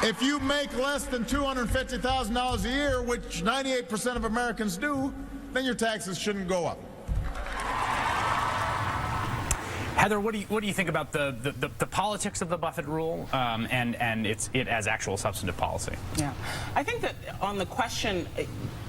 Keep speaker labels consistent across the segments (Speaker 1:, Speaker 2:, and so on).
Speaker 1: If you make less than $250,000 a year, which 98% of Americans do, then your taxes shouldn't go up.
Speaker 2: Heather, what do you think about the politics of the Buffett rule and it as actual substantive policy?
Speaker 3: Yeah, I think that on the question,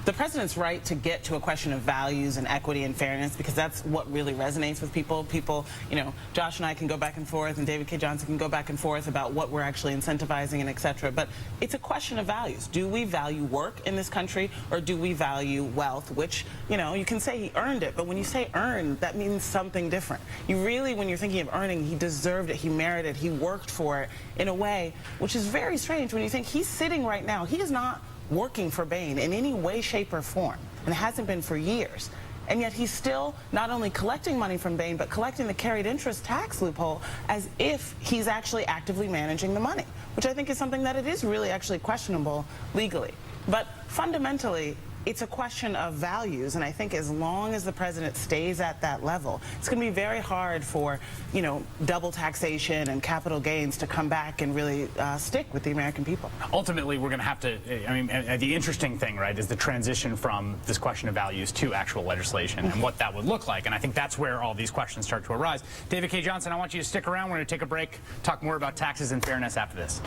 Speaker 3: the president's right to get to a question of values and equity and fairness, because that's what really resonates with people. People, you know, Josh and I can go back and forth, and David K. Johnson can go back and forth about what we're actually incentivizing and et cetera. But it's a question of values. Do we value work in this country, or do we value wealth? Which, you know, you can say he earned it, but when you say earned, that means something different. You really, when you're thinking of earning, he deserved it, he merited, he worked for it in a way which is very strange when you think he's sitting right now. He is not working for Bain in any way, shape, or form, and hasn't been for years. And yet he's still not only collecting money from Bain, but collecting the carried interest tax loophole as if he's actually actively managing the money, which I think is something that it is really actually questionable legally. But fundamentally, it's a question of values, and I think as long as the president stays at that level, it's going to be very hard for, you know, double taxation and capital gains to come back and really stick with the American people.
Speaker 2: Ultimately, we're going to have to, I mean, the interesting thing, right, is the transition from this question of values to actual legislation and what that would look like, and I think that's where all these questions start to arise. David K. Johnson, I want you to stick around. We're going to take a break, talk more about taxes and fairness after this.